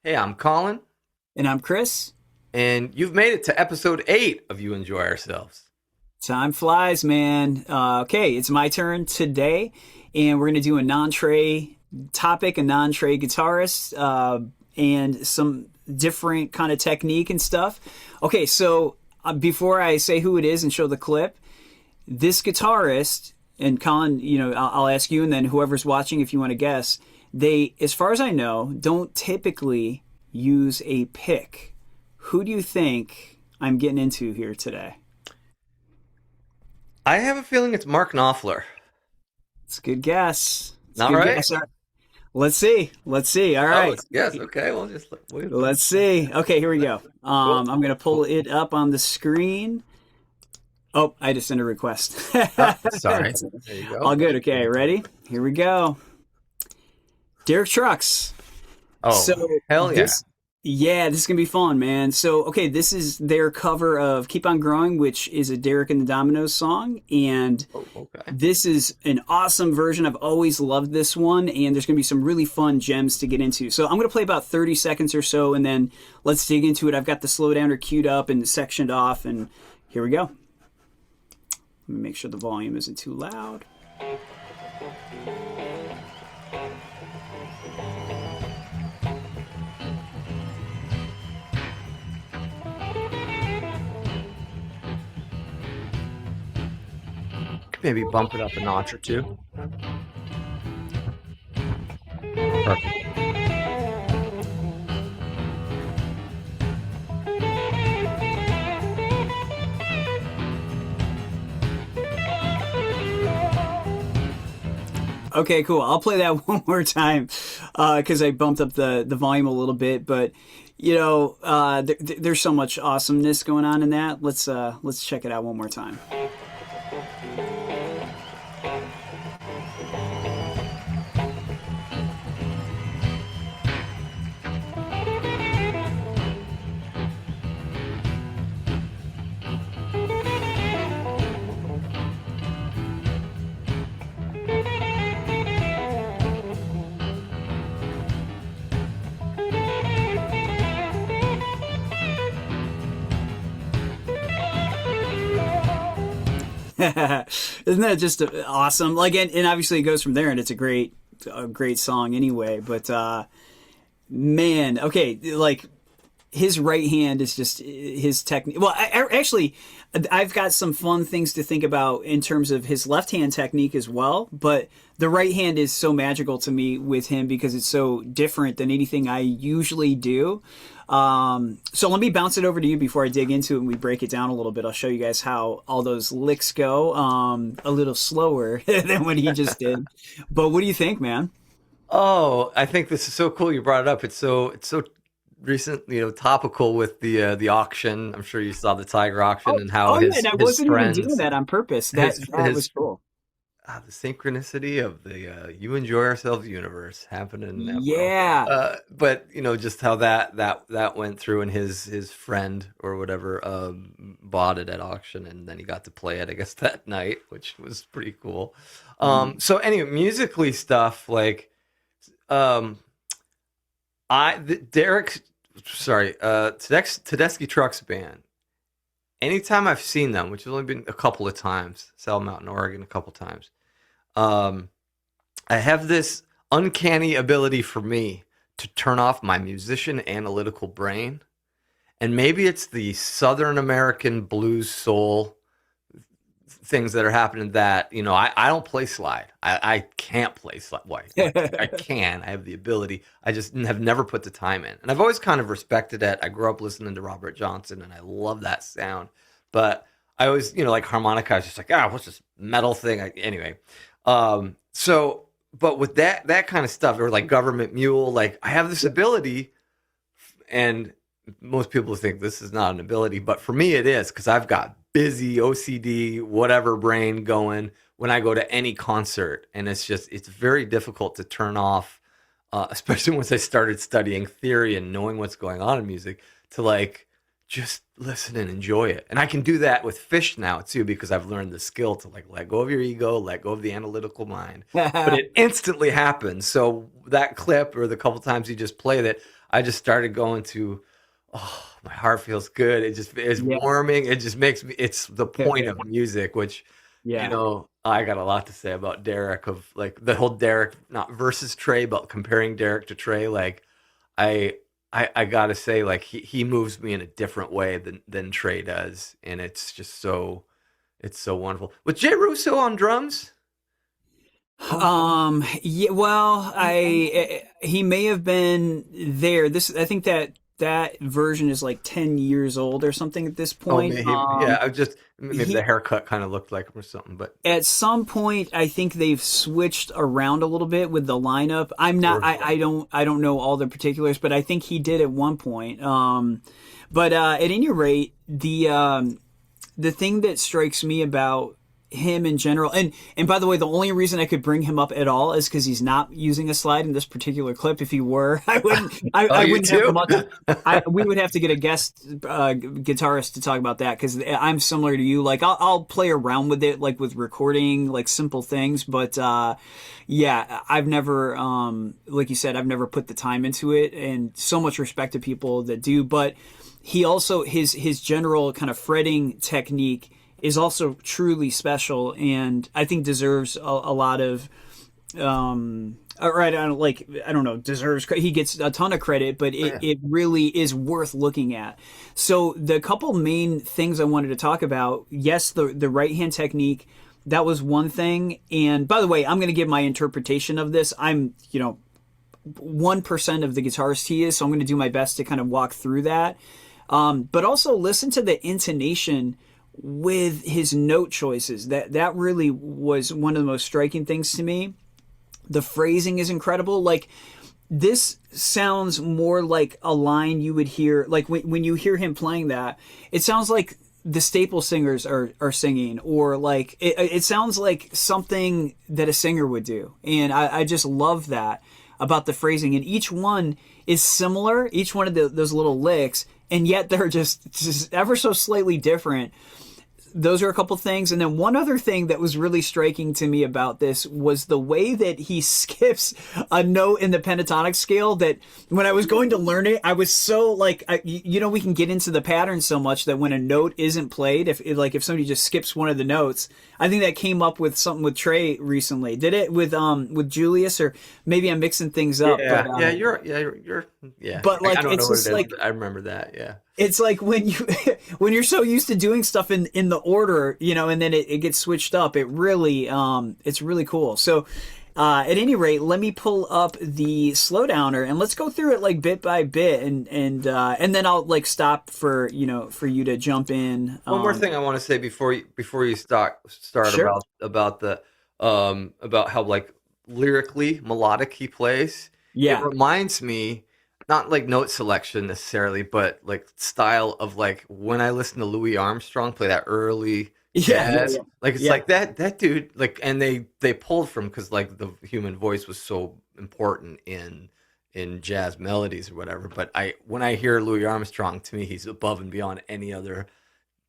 Hey, I'm Colin, And I'm Chris. and you've made it to episode 8 of You Enjoy Ourselves. Time flies, man. Okay, it's my turn today, and we're going to do a non-tray topic, a non-tray guitarist, and some different kind of technique and stuff. Okay, so before I say who it is and show the clip, this guitarist, and Colin, I'll ask you, and then whoever's watching, if you want to guess, they, as far as I know, don't typically use a pick. Who do you think I'm getting into here today? I have a feeling it's Mark Knopfler. It's a good guess. It's a Not good right? guess. All right. Let's see. Let's see. All Oh, right. it's yes. Okay, well, just wait. Let's see. Okay, here we go. Cool. I'm gonna pull it up on the screen. Oh, I just sent a request. Sorry. There you All go. good. Okay, ready? Here we go. Derek Trucks. Oh, So hell yeah. this, yeah, this is gonna be fun, man. So okay, this is their cover of "Keep on Growing," which is a Derek and the Dominoes song, and Oh, okay. this is an awesome version. I've always loved this one, and there's going to be some really fun gems to get into. So I'm going to play about 30 seconds or so, and then let's dig into it. I've got the slowdowner queued up and sectioned off, and here we go. Let me make sure the volume isn't too loud. Maybe bump it up a notch or two. Perfect. Okay, cool. I'll play that one more time because I bumped up the volume a little bit. But there's so much awesomeness going on in that. Let's check it out one more time. Isn't that just awesome? Like, and obviously it goes from there, and it's a great song anyway. But man, okay, like his right hand is just his technique. Well, actually, I've got some fun things to think about in terms of his left hand technique as well. But the right hand is so magical to me with him because it's so different than anything I usually do. So let me bounce it over to you before I dig into it and we break it down a little bit. I'll show you guys how all those licks go a little slower than what he just did. But what do you think, man? Oh, I think this is so cool you brought it up. It's so recent, topical with the auction. I'm sure you saw the Tiger auction Oh, and how oh yeah, and his I his wasn't even doing friends that on purpose. That his that was his cool. the synchronicity of the You Enjoy Ourselves universe happening that well. Yeah. But just how that went through, and his friend or whatever bought it at auction, and then he got to play it, I guess, that night, which was pretty cool. So anyway, musically stuff like um, Derek, sorry, Tedeschi Trucks Band. Anytime I've seen them, which has only been a couple of times, saw them out in Oregon a couple times. Um, I have this uncanny ability for me to turn off my musician analytical brain. And maybe it's the Southern American blues soul things that are happening that, I don't play slide. I can't play slide. Why? I can. I have the ability. I just have never put the time in. And I've always kind of respected it. I grew up listening to Robert Johnson and I love that sound. But I always, like harmonica, I was just like, what's this metal thing? Anyway, but with that kind of stuff, or like Government Mule, like I have this ability, and most people think this is not an ability, but for me it is because I've got busy OCD, whatever brain going when I go to any concert, and it's very difficult to turn off, especially once I started studying theory and knowing what's going on in music, to like just listen and enjoy it. And I can do that with fish now too because I've learned the skill to like let go of your ego, let go of the analytical mind. But it instantly happens. So that clip or the couple times you just played it, I just started going to, oh, my heart feels good. It just is Yeah, warming. It just makes me. It's the point of music, which, yeah. I got a lot to say about Derek, of like the whole Derek not versus Trey, but comparing Derek to Trey. Like I I gotta say, like he moves me in a different way than Trey does, and it's just it's so wonderful. With Jay Russo on drums. Yeah, well, he may have been there. This, I think that version is like 10 years old or something at this Oh, point. maybe, yeah. I just maybe the He haircut kind of looked like him or something, but At some point, I think they've switched around a little bit with the lineup. I'm not, sure. I don't know all the particulars, but I think he did at one point. But at any rate, the thing that strikes me about him in general, and by the way, the only reason I could bring him up at all is because he's not using a slide in this particular clip. If he were, Oh, I you wouldn't have too? much. We would have to get a guest guitarist to talk about that, because I'm similar to you. Like I'll play around with it, like with recording, like simple things, but yeah, I've never, like you said, I've never put the time into it, and so much respect to people that do. But he also, his general kind of fretting technique is also truly special, and I think deserves a lot of right, I don't know, deserves, he gets a ton of credit, but Oh, yeah. it really is worth looking at. So the couple main things I wanted to talk about, yes, the right hand technique, that was one thing. And by the way, I'm going to give my interpretation of this. I'm 1% of the guitarist he is, so I'm going to do my best to kind of walk through that. But also listen to the intonation with his note choices. That really was one of the most striking things to me. The phrasing is incredible. Like, this sounds more like a line you would hear, like when you hear him playing that, it sounds like the Staple Singers are singing, or like it sounds like something that a singer would do. And I just love that about the phrasing. And each one is similar, each one of those little licks, and yet they're just ever so slightly different. Those are a couple things. And then one other thing that was really striking to me about this was the way that he skips a note in the pentatonic scale, that when I was going to learn it, I was so like, we can get into the pattern so much that when a note isn't played, if somebody just skips one of the notes, I think that came up with something with Trey recently. Did it with Julius, or maybe I'm mixing things up, Yeah, but yeah, you're yeah. but I like don't know it's what it just is, like, but I remember that. Yeah. it's like when you when you're so used to doing stuff in the order, and then it gets switched up. It really it's really cool. So at any rate, let me pull up the slowdowner and let's go through it like bit by bit, and then I'll like stop for you to jump in. One more thing I want to say before you start Sure. about the about how like lyrically melodic he plays. It Yeah. reminds me, not like note selection necessarily, but like style of like when I listen to Louis Armstrong play that early Yeah. Yeah. jazz. Yeah. Like it's Yeah. like that dude, like, and they pulled from, because like the human voice was so important in jazz melodies or whatever. But I when I hear Louis Armstrong, to me he's above and beyond any other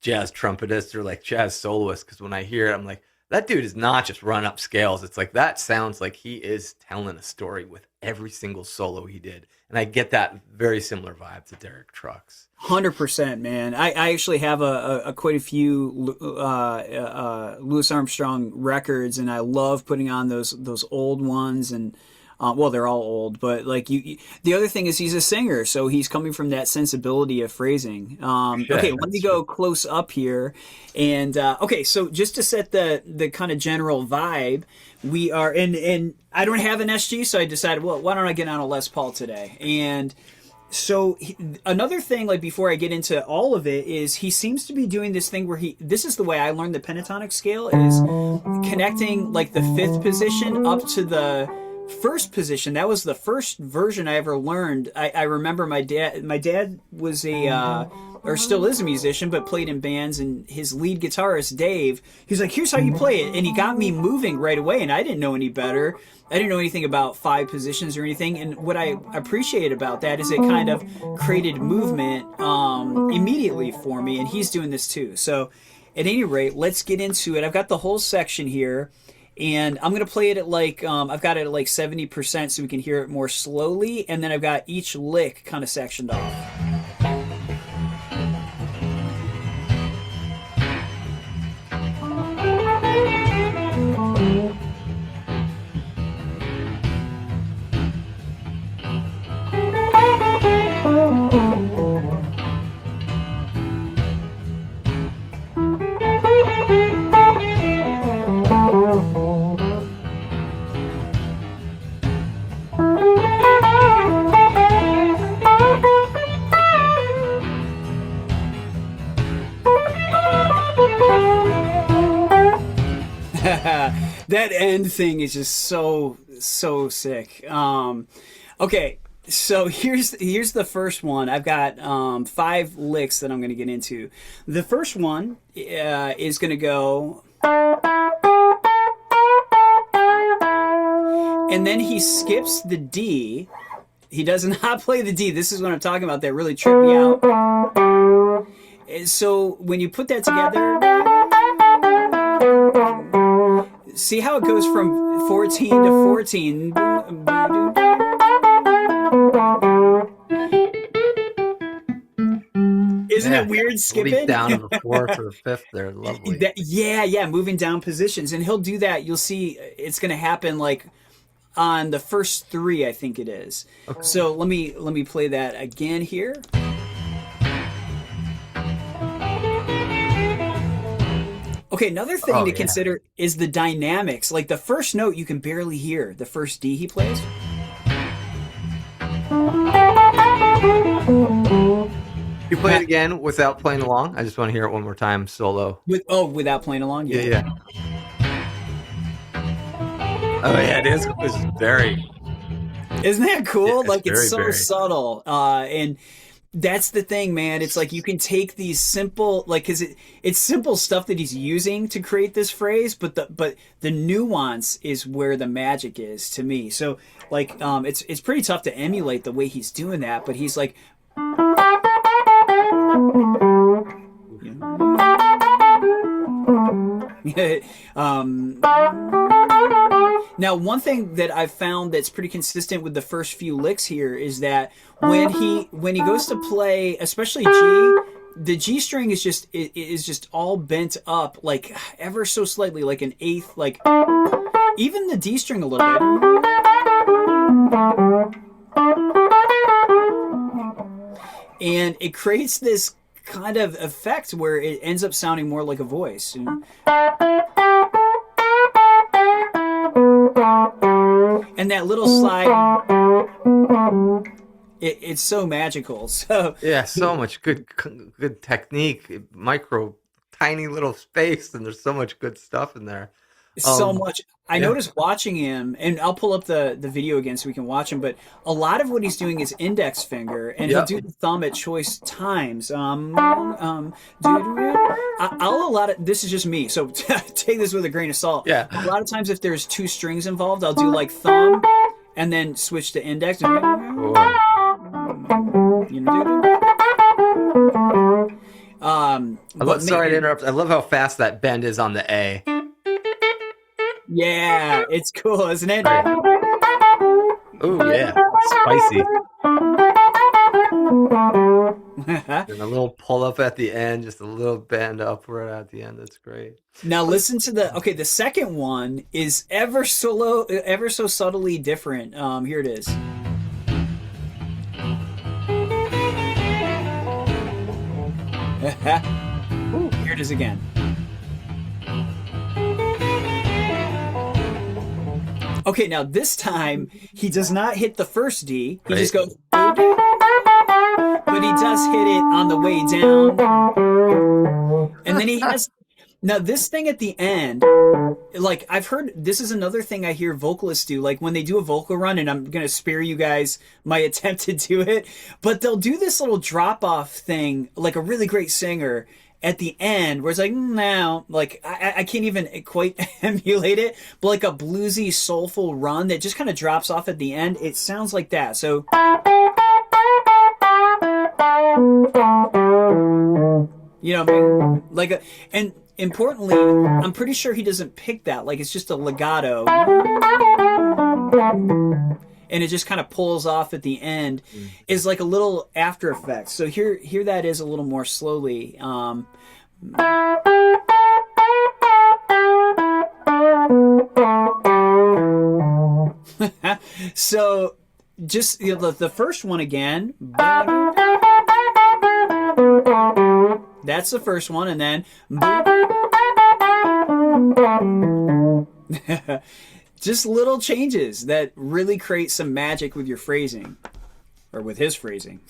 jazz trumpetist or like jazz soloist, because when I hear it, I'm like, that dude is not just run up scales. It's like that sounds like he is telling a story with every single solo he did, and I get that very similar vibe to Derek Trucks. 100%, man. I actually have a quite a few Louis Armstrong records, and I love putting on those old ones. And well, they're all old, but like the other thing is he's a singer, so he's coming from that sensibility of phrasing. Yeah, Okay, let me that's true. go close up here, and okay, so just to set the kind of general vibe, we are and I don't have an SG, so I decided, well, why don't I get on a Les Paul today? And so another thing, like before I get into all of it, is he seems to be doing this thing where this is the way I learned the pentatonic scale, is connecting like the fifth position up to the first position. That was the first version I ever learned. I remember my dad was or still is a musician, but played in bands, and his lead guitarist, Dave, he's like, here's how you play it. And he got me moving right away, and I didn't know any better. I didn't know anything about five positions or anything. And what I appreciate about that is it kind of created movement immediately for me, and he's doing this too. So at any rate, let's get into it. I've got the whole section here. And I'm gonna play it at like I've got it at like 70% so we can hear it more slowly, and then I've got each lick kind of sectioned off. That end thing is just so sick. Okay, so here's the first one. I've got 5 licks that I'm going to get into. The first one is going to go, and then he skips the D. He does not play the D. This is what I'm talking about. That really tripped me out. So when you put that together, see how it goes from 14 to 14. Isn't Yeah. it weird Leap skipping? down to the fourth or fifth there. Lovely. Yeah, moving down positions. And he'll do that. You'll see it's going to happen like on the first 3, I think it is. Okay. So let me play that again here. Okay, another thing Oh, to yeah. consider is the dynamics. Like the first note, you can barely hear the first D he plays. You play it again without playing along? I just want to hear it one more time solo. Without playing along, Yeah, yeah. Oh yeah, it is. It's very. Isn't that cool? Yeah, it's Like it's very, so very. subtle, and that's the thing, man. It's like you can take these simple, like, because it's simple stuff that he's using to create this phrase, but the nuance is where the magic is to me. So like, it's pretty tough to emulate the way he's doing that, but he's like. Now, one thing that I've found that's pretty consistent with the first few licks here is that when he goes to play, especially G, the G string is just all bent up like ever so slightly, like an eighth, like even the D string a little bit. And it creates this kind of effect where it ends up sounding more like a voice. And that little slide, it's so magical. So Yeah, so much good technique, micro, tiny little space, and there's so much good stuff in there. so much. I Yeah. noticed watching him, and I'll pull up the video again so we can watch him. But a lot of what he's doing is index finger, and Yep. he'll do the thumb at choice times. I'll a lot of this is just me, so take this with a grain of salt. Yeah. A lot of times, if there's 2 strings involved, I'll do like thumb, and then switch to index. Cool. You know, Sorry to interrupt. I love how fast that bend is on the A. yeah, it's cool, isn't it? Oh yeah, spicy. And a little pull up at the end, just a little bend upward at the end. That's great. Now listen to the second one is ever so low, ever so subtly different. Here it is. Here it is again. Okay, now this time he does not hit the first D. He just goes, but he does hit it on the way down. And then he has now this thing at the end, like I've heard this is another thing I hear vocalists do, like when they do a vocal run, and I'm gonna spare you guys my attempt to do it, but they'll do this little drop off thing, like a really great singer at the end, where it's like now, like I can't even quite emulate it, but like a bluesy, soulful run that just kind of drops off at the end. It sounds like that. So you know, like and importantly, I'm pretty sure he doesn't pick that. Like it's just a legato, and it just kind of pulls off at the end. Mm. Is like a little after effect. So here that is a little more slowly. So just the first one again. That's the first one, and then just little changes that really create some magic with your phrasing, or with his phrasing.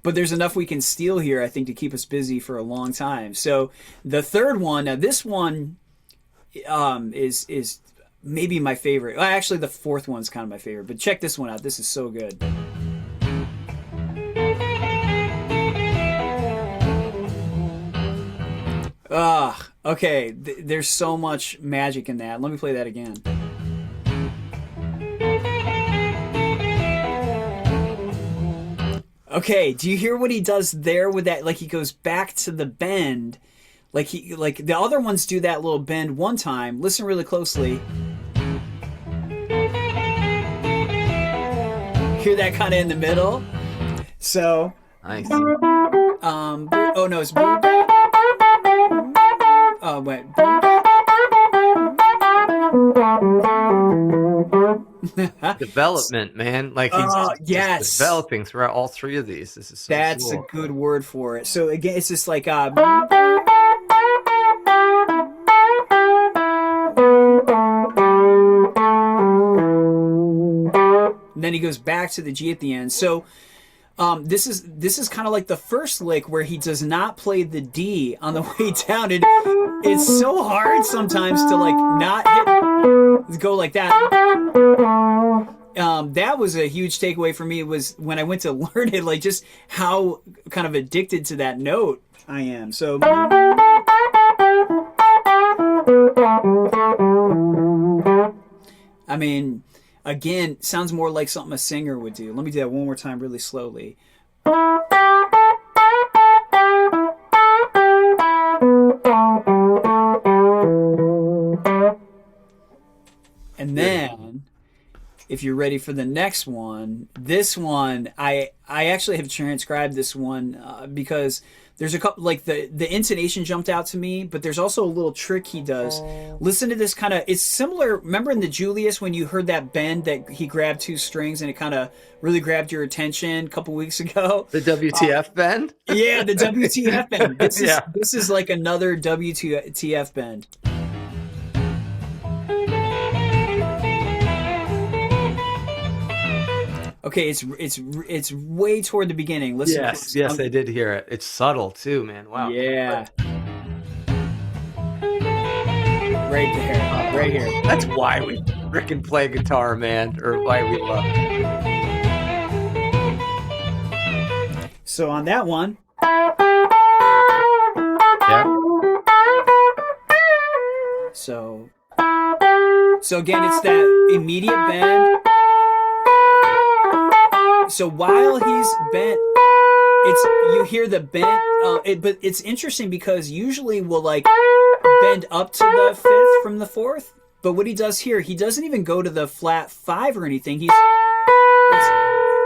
But there's enough we can steal here, I think, to keep us busy for a long time. So the third one, now this one is maybe my favorite. Well, actually, the fourth one's kind of my favorite. But check this one out. This is so good. Okay. There's so much magic in that. Let me play that again. Okay, do you hear what he does there with that? Like he goes back to the bend. Like the other ones do that little bend one time. Listen really closely. Hear that kind of in the middle? So, Nice. oh no, it's oh wait. Development, man. Like he's just developing throughout all three of these. This is so That's cool. a good word for it. So again, it's just like and then he goes back to the G at the end. So this is kind of like the first lick where he does not play the D on the way down. It's so hard sometimes to like not go like that. That was a huge takeaway for me. Was when I went to learn it, like just how kind of addicted to that note I am. So. I mean, again, sounds more like something a singer would do. Let me do that one more time really slowly. And then, if you're ready for the next one, this one, I actually have transcribed this one because there's a couple, like the intonation jumped out to me, but there's also a little trick he does. Listen to this kind of, it's similar. Remember in the Julius when you heard that bend that he grabbed two strings and it kind of really grabbed your attention a couple weeks ago? The WTF bend? Yeah, the WTF bend. Yeah. This is like another WTF bend. Okay, it's way toward the beginning. Listen. Yes, I did hear it. It's subtle too, man. Wow. Yeah. Right there, right here. That's why we frickin' play guitar, man, or why we love it. So on that one. Yeah. So again, it's that immediate bend. So while he's bent, you hear the bent, but it's interesting because usually we'll like bend up to the fifth from the fourth. But what he does here, he doesn't even go to the flat five or anything.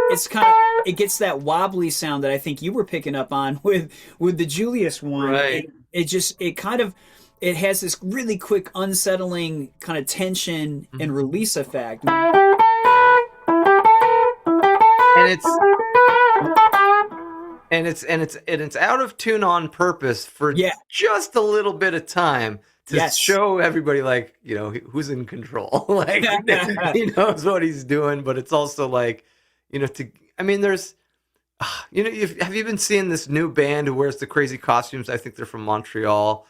It's kind of, it gets that wobbly sound that I think you were picking up on with the Julius one. Right. It has this really quick, unsettling kind of tension and release effect. And it's out of tune on purpose for just a little bit of time to show everybody, like, you know, who's in control. Like, he knows what he's doing, but it's also like, you know, there's, you know, have you been seeing this new band who wears the crazy costumes? I think they're from Montreal.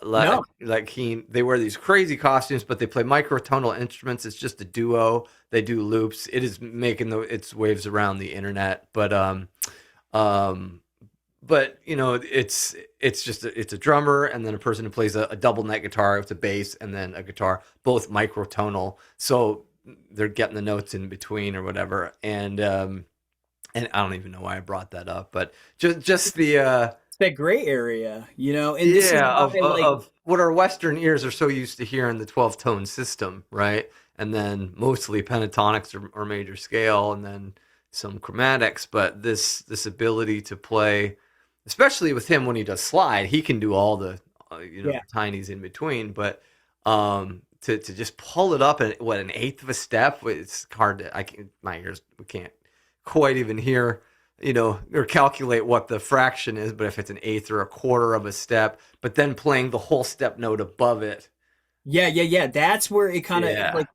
No. They wear these crazy costumes, but they play microtonal instruments. It's just a duo. They do loops. It is making its waves around the internet, but you know, it's a drummer and then a person who plays a double neck guitar with a bass and then a guitar, both microtonal. So they're getting the notes in between or whatever. And I don't even know why I brought that up, but just the that gray area, and this is Yeah, why like of what our Western ears are so used to hearing the 12 tone system, right? And then mostly pentatonics or major scale, and then some chromatics. But this ability to play, especially with him when he does slide, he can do all the yeah. the tinies in between. But to just pull it up at what an eighth of a step, it's hard to. I can my ears we can't quite even hear or calculate what the fraction is, but if it's an eighth or a quarter of a step, but then playing the whole step note above it. Yeah. That's where it kind of Yeah. like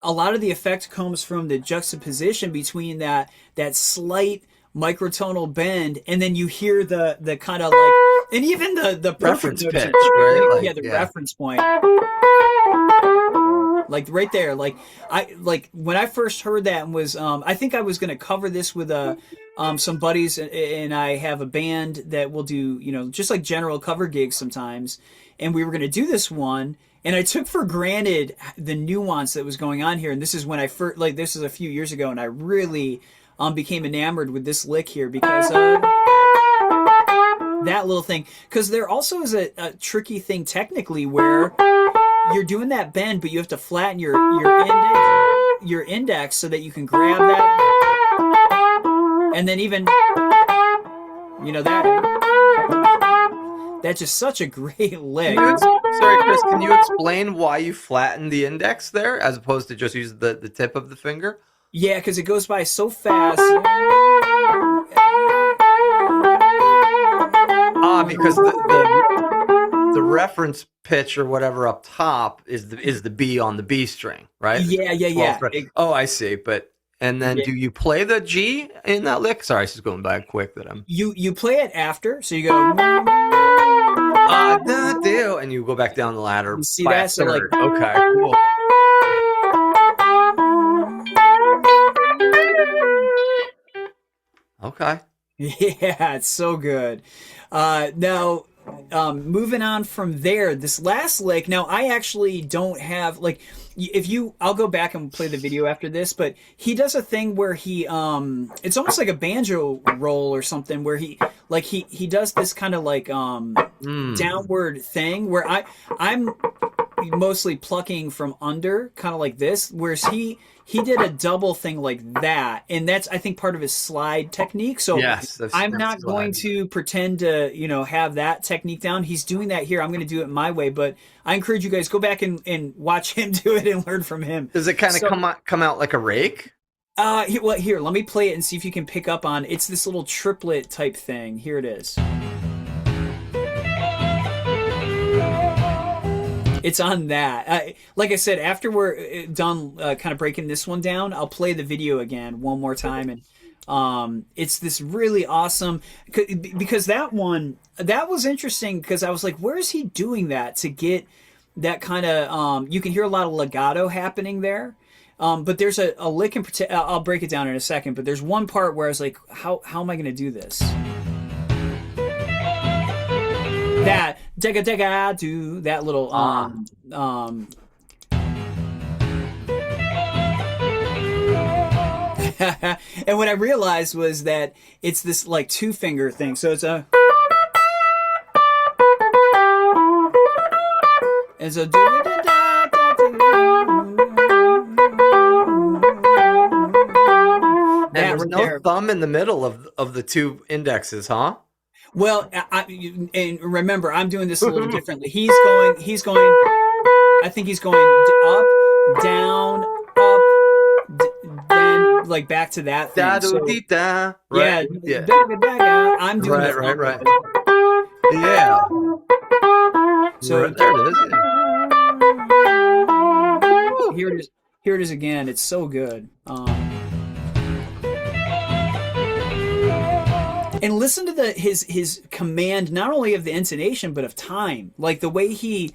a lot of the effect comes from the juxtaposition between that slight microtonal bend, and then you hear the kind of like, and even the perfect Reference notes pitch, are great. right? Yeah, Like, the yeah. reference point, like right there. Like I like when I first heard that and was I think I was gonna cover this with some buddies, and I have a band that will do just like general cover gigs sometimes, and we were gonna do this one. And I took for granted the nuance that was going on here. And this is when I first, like, this is a few years ago, and I really became enamored with this lick here because that little thing. Because there also is a tricky thing technically where you're doing that bend, but you have to flatten your index so that you can grab that, and then even that's just such a great lick. Sorry, Chris, can you explain why you flatten the index there as opposed to just use the tip of the finger? Yeah, because it goes by so fast. Because the reference pitch or whatever up top is the B on the B string, right? Yeah. Oh, I see. But and then Yeah. do you play the G in that lick? Sorry, this is going back quick. That I'm You play it after, so you go. do, and you go back down the ladder You see by a that? So like, third. Okay, cool. Okay. yeah, it's so good. Now, moving on from there, this last lick. Now, I actually don't have like, if you, I'll go back and play the video after this. But he does a thing where it's almost like a banjo roll or something, where he does this kind of like downward thing where I'm mostly plucking from under, kind of like this, whereas he did a double thing like that, and that's I think part of his slide technique. So Yes, I'm that's not going slide. to pretend to have that technique down. He's doing that here. I'm going to do it my way, but I encourage you guys go back and watch him do it and learn from him. Does it kind of So, come out like a rake? here, let me play it and see if you can pick up on. It's this little triplet type thing. Here it is. It's on that. Like I said, after we're done kind of breaking this one down, I'll play the video again one more time. And it's this really awesome, because that was interesting, because I was like, where is he doing that to get that kind of, you can hear a lot of legato happening there. But there's a lick in particular, I'll break it down in a second, but there's one part where I was like, how am I going to do this? That dega dega do that little and what I realized was that it's this like two finger thing. So it's a And that there's right no there. thumb in the middle of the two indexes, huh? Well, and remember, I'm doing this a little differently. He's going. I think he's going up, down, up, then like back to that thing. Da do So dee da. yeah, Right. Yeah. I'm doing Right. the Right. thumb. Right. Yeah. So Right, there it is. Yeah. here it is. Here it is again. It's so good. And listen to his command, not only of the intonation but of time, like the way he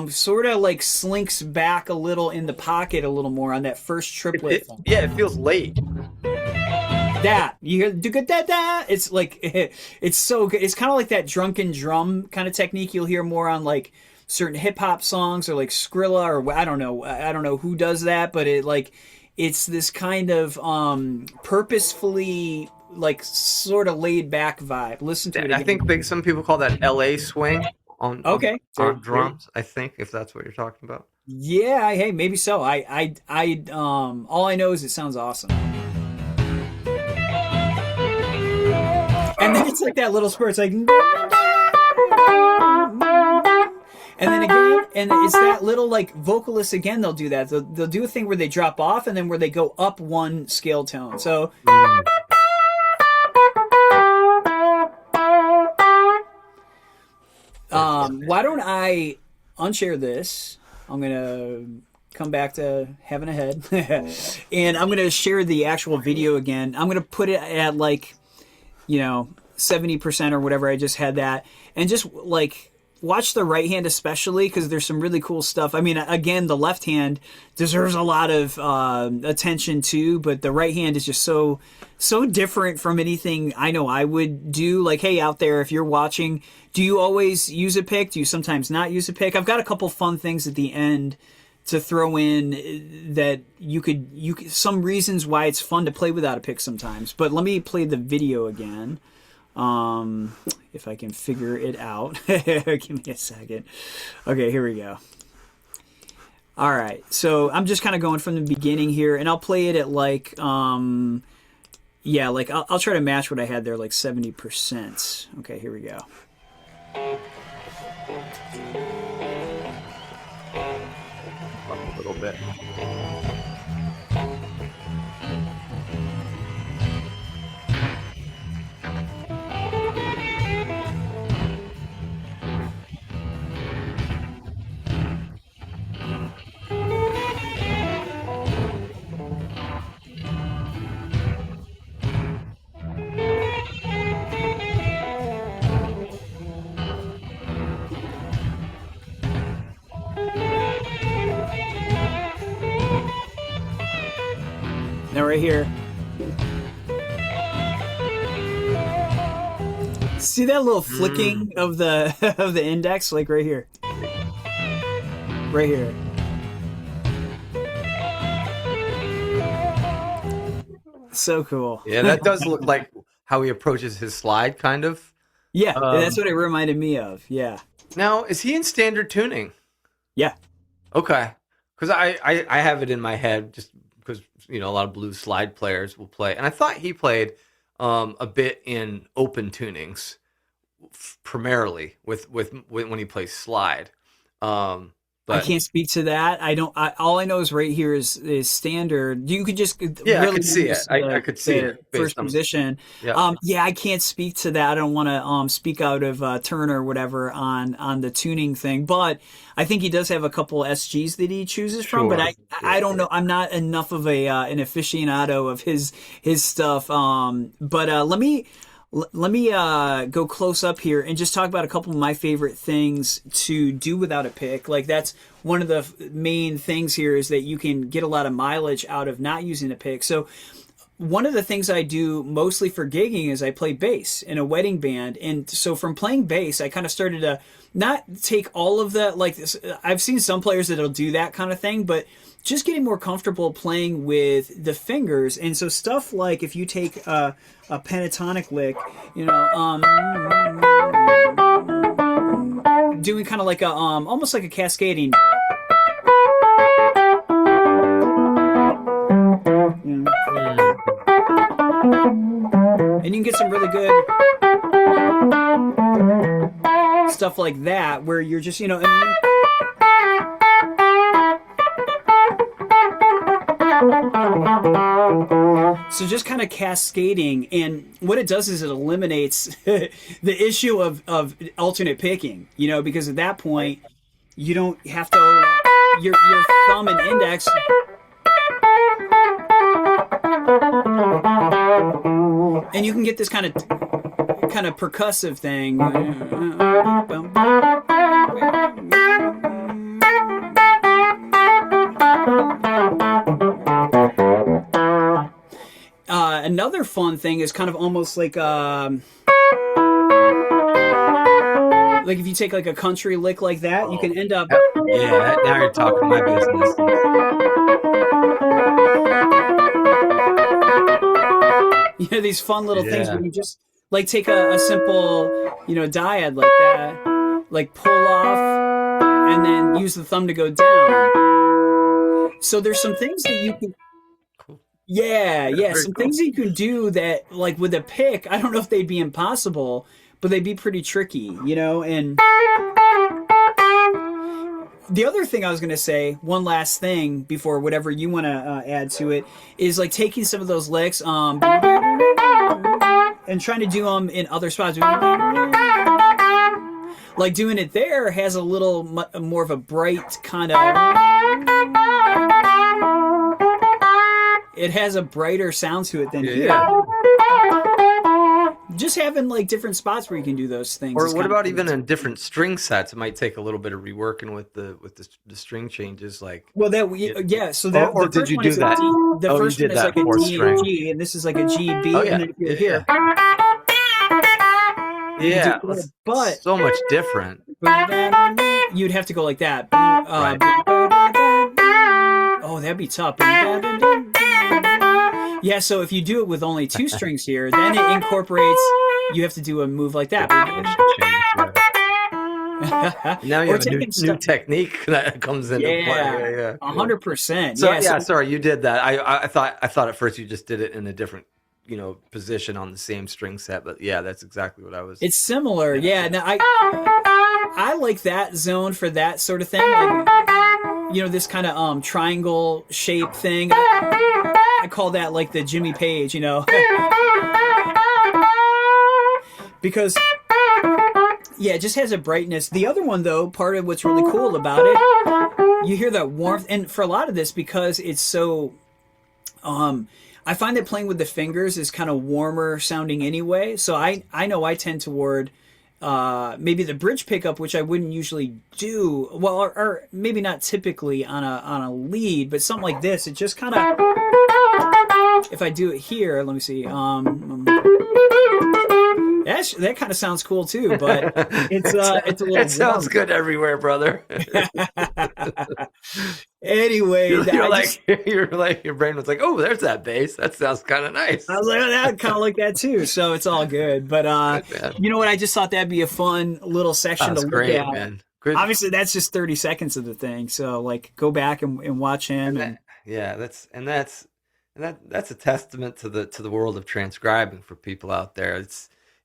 sort of like slinks back a little in the pocket a little more on that first triplet. Yeah, it feels late. That you hear da da. It's like it's so good. It's kind of like that drunken drum kind of technique you'll hear more on like certain hip hop songs or like Skrilla, or I don't know who does that, but it's this kind of purposefully like sort of laid back vibe. Listen to it I think again. some people call that LA swing Okay, on there. drums. I think if that's what you're talking about. Yeah, hey, maybe so. All I know is it sounds awesome. And then it's like that little spurt. It's like, and then again, and it's that little like vocalist again. They'll do that. They'll do a thing where they drop off, and then where they go up one scale tone. So, Mm. why don't I unshare this? I'm gonna come back to having a head, and I'm gonna share the actual video again. I'm gonna put it at like, 70% or whatever. I just had that, and just like watch the right hand especially because there's some really cool stuff. I mean, again, the left hand deserves a lot of attention too, but the right hand is just so different from anything I know I would do. Like, hey, out there, if you're watching, do you always use a pick? Do you sometimes not use a pick? I've got a couple fun things at the end to throw in that you could some reasons why it's fun to play without a pick sometimes. But let me play the video again. If I can figure it out. Give me a second. Okay, here we go. All right, so I'm just kind of going from the beginning here, and I'll play it at like, yeah, like I'll try to match what I had there, like 70%. Okay, here we go. A little bit. Now right here. See that little flicking of the of the index, like right here, right here. So cool. Yeah, that does look like how he approaches his slide, kind of. Yeah, that's Um, what it reminded me of. Yeah, Now, is he in standard tuning? yeah. Okay, because I have it in my head just because a lot of blues slide players will play, and I thought he played a bit in open tunings, primarily with when he plays slide. Um, I but can't speak to that. I don't. All I know is right here is standard. You could just yeah, I really could see use it. I could see the it first based on position. yeah, Yeah, I can't speak to that. I don't want to speak out of turn or whatever on the tuning thing. But I think he does have a couple SGs that he chooses from. But sure, I sure. don't know. I'm not enough of a an aficionado of his stuff. But let me go close up here and just talk about a couple of my favorite things to do without a pick. Like that's one of the main things here is that you can get a lot of mileage out of not using a pick. So one of the things I do mostly for gigging is I play bass in a wedding band. And so from playing bass, I kind of started to not take all of the, like this. I've seen some players that'll do that kind of thing, but just getting more comfortable playing with the fingers. And so stuff like if you take a pentatonic lick, doing kind of like a, almost like a cascading. Mm. And you can get some really good stuff like that where you're just, so just kind of cascading, and what it does is it eliminates the issue of alternate picking, because at that point you don't have to your thumb and index. And you can get this kind of percussive thing. Another fun thing is kind of almost like if you take like a country lick like that, you can end up. Yeah, now you're talking my business. these fun little things Yeah. where you just like take a simple, dyad like that, like pull off and then use the thumb to go down. So there's some things that you can, Cool. yeah, Yeah, yeah, very some cool. things that you can do that like with a pick, I don't know if they'd be impossible, but they'd be pretty tricky. And the other thing I was going to say, one last thing before whatever you want to add to it, is like taking some of those licks, and trying to do them in other spots. Like doing it there has a little more of a bright kind of. It has a brighter sound to it than Yeah, here. yeah. Just having like different spots where you can do those things Or is what kind of about cool even in too. different string sets? It might take a little bit of reworking with the string changes, like Well, it, yeah. So that or the did first you one do is a that? D. The Oh, you first one did is that like a fourth D and string. G, and this is like a G Oh B. And yeah, then if you're yeah, here, yeah, you do yeah. that. But So much different. you'd have to go like that. Right. Oh, that'd be tough. Yeah, so if you do it with only two strings here, then it incorporates. You have to do a move like The that, position change. Yeah. And now you or have a new taking new stuff. technique that comes into play. Yeah, Yeah, yeah, cool. 100%. So Yeah, so yeah, sorry, you did that. I thought at first you just did it in a different, position on the same string set, but yeah, that's exactly what I was. it's similar. Yeah, Yeah, yeah. now I like that zone for that sort of thing. Like this kind of triangle shape thing. I call that like the Jimmy Page. Because yeah, it just has a brightness. The other one though, part of what's really cool about it, you hear that warmth, and for a lot of this, because it's so I find that playing with the fingers is kind of warmer sounding anyway. So I know I tend toward maybe the bridge pickup, which I wouldn't usually do. Well, or maybe not typically on a lead, but something like this. It just kind of, if I do it here, let me see. That kind of sounds cool too, but it's a It little sounds warm. good everywhere, brother. Anyway, You're like you're like your brain was like, oh, there's that bass. That sounds kind of I nice. was like, oh, that kind of like that too. So it's all good. But Good man. you know what? I just thought that'd be a fun little section to That's look great, at. man. Good. Obviously, that's just 30 seconds of the thing. So like, go back and watch him. And And that, yeah, that's a testament to the world of transcribing for people out there.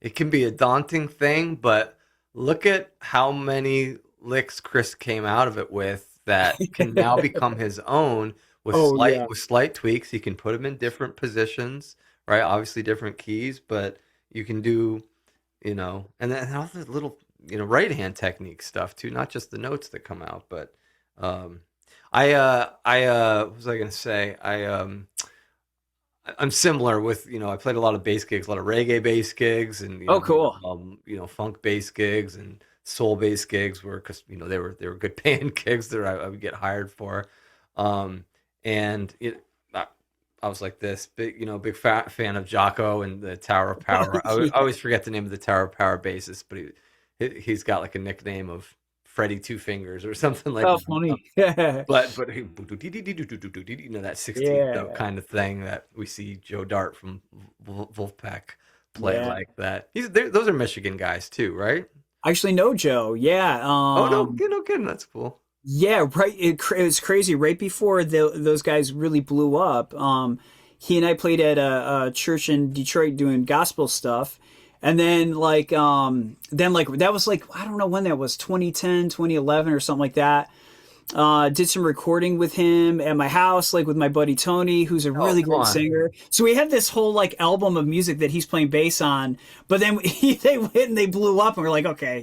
It can be a daunting thing, but look at how many licks Chris came out of it with that can now become his own with oh yeah, slight tweaks. He can put them in different positions, right? Obviously different keys, but you can do, and then all the little, right hand technique stuff too, not just the notes that come out, but um what was I gonna say? I'm similar with, I played a lot of bass gigs, a lot of reggae bass gigs, and oh cool. funk bass gigs and soul bass gigs, where because they were good paying gigs that I would get hired for, um, and I was like this big, big fan of Jocko and the Tower of Power. I Yeah. always forget the name of the Tower of Power bassist, but he's got like a nickname of Freddie Two Fingers or something like Oh, that. funny. Yeah, But that 16th note yeah, kind of thing that we see Joe Dart from Wolfpack play yeah. like that. Those are Michigan guys too, right? I actually know Joe. Yeah. Oh no, no kidding. That's cool. Yeah, right. It was crazy. Right before those guys really blew up, he and I played at a church in Detroit doing gospel stuff. And then like that was like, I don't know when that was, 2010, 2011 or something like that. Did some recording with him at my house, like with my buddy Tony, who's a Oh, really come great on. singer. So we had this whole like album of music that he's playing bass on. But then they went and they blew up, and we're like, okay,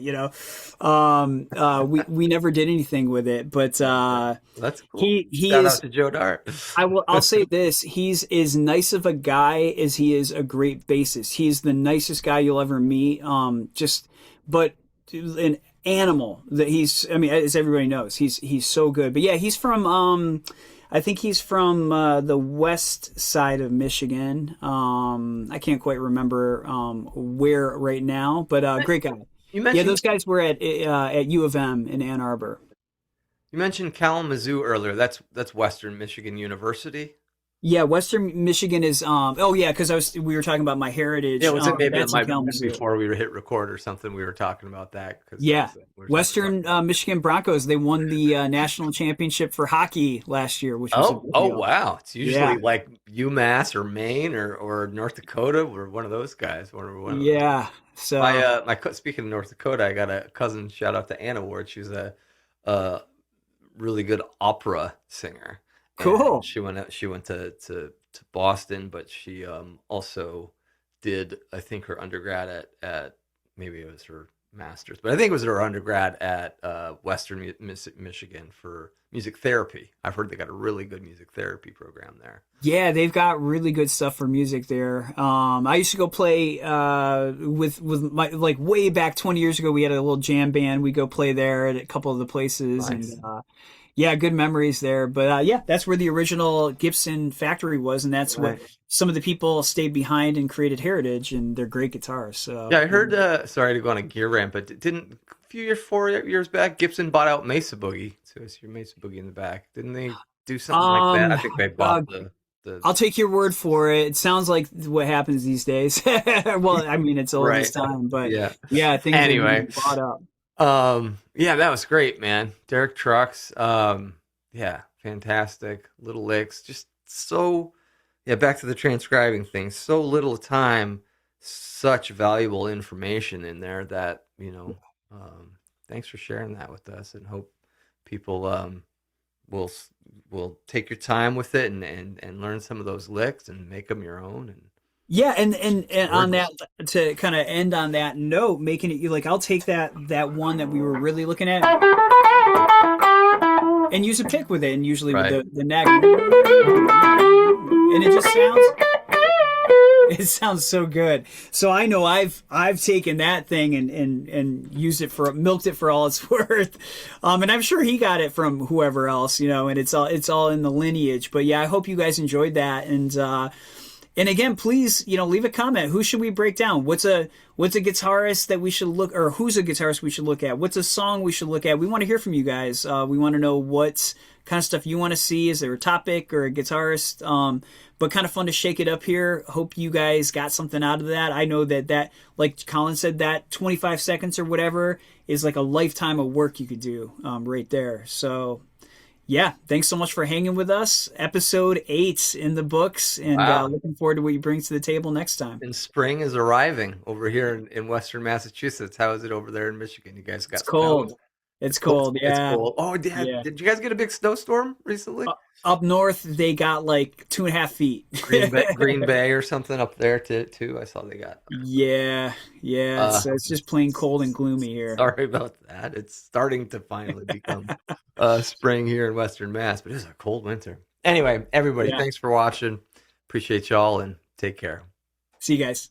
we never did anything with it. But That's cool. he Shout out is. to Joe Dart. I'll say this: he's as nice of a guy as he is a great bassist. He's the nicest guy you'll ever meet. But an animal that he's. I mean, as everybody knows, he's so good. But yeah, he's from. I think he's from the west side of Michigan. I can't quite remember where right now, but great guy. You Yeah, mentioned those guys were at U of M in Ann Arbor. you mentioned Kalamazoo earlier. That's Western Michigan University. Yeah, Western Michigan is oh yeah, because I was we were talking about My Yeah, Heritage. was it maybe it That's in might have been Kalamazoo. before we hit record or something? We were talking about that because Yeah. we were talking about. Western Michigan Broncos, they won the national championship for hockey last year, which was a Oh, big oh deal. wow! It's usually Yeah. like UMass or Maine or North Dakota or one of those guys. One of those. Yeah. My So speaking of North Dakota, I got a cousin. Shout out to Anna Ward. She's a really good opera singer, and cool. she went to Boston, but she also did, I think, her undergrad at maybe it was her master's, but I think it was her undergrad at Western Michigan for music therapy. I've heard they got a really good music therapy program there. Yeah, they've got really good stuff for music there. I used to go play with my like way back 20 years ago. We had a little jam band. We go play there at a couple of the places, and Nice. yeah, good memories there. But yeah, that's where the original Gibson factory was, and that's what Right. some of the people stayed behind and created Heritage, and they're great guitars. So Yeah, I heard. Sorry to go on a gear rant, but didn't a few years, 4 years back, Gibson bought out Mesa Boogie. So it's your Mesa Boogie in the back. Didn't they do something like that? um, I think they uh, bought the I'll take your word for it. It sounds like what happens these days. Well, I mean, it's old as right. time, but Yeah. yeah, things are Anyway, getting bought up. yeah, that was great, man. Derek Trucks, yeah, fantastic. Little licks, just so, yeah, back to the transcribing thing. So little time, such valuable information in there that, thanks for sharing that with us, and hope people will will take your time with it and learn some of those licks and make them your own, and Yeah, and on that gorgeous. to kind of end on that note, making it like I'll take that one that we were really looking at and use a pick with it, and usually with Right. the neck, and it just sounds it sounds so good. So I know I've taken that thing and used it for milked it for all it's worth. And I'm sure he got it from whoever else, and it's all in the lineage. But yeah, I hope you guys enjoyed that. And again, please, leave a comment. Who should we break down? What's a guitarist that we should look, or who's a guitarist we should look at? What's a song we should look at? We want to hear from you guys. We want to know what kind of stuff you want to see. Is there a topic or a guitarist? But kind of fun to shake it up here. Hope you guys got something out of that. I know that, like Colin said, that 25 seconds or whatever is like a lifetime of work you could do right there. So yeah, thanks so much for hanging with us. Episode 8 in the books, and Wow. looking forward to what you bring to the table next time. And spring is arriving over here in Western Massachusetts. How is it over there in Michigan? You guys It's got snow? cold. It's It's cold. cold. It's Yeah, cold. Oh, yeah. did you guys get a big snowstorm recently? Up north, they got like 2.5 feet. Green Bay or something up there too. I saw they got. Yeah, yeah. Uh, It's just plain cold and gloomy here. sorry about that. It's starting to finally become spring here in Western Mass, but it was a cold winter. Anyway, everybody, Yeah. thanks for watching. Appreciate y'all and take care. See you guys.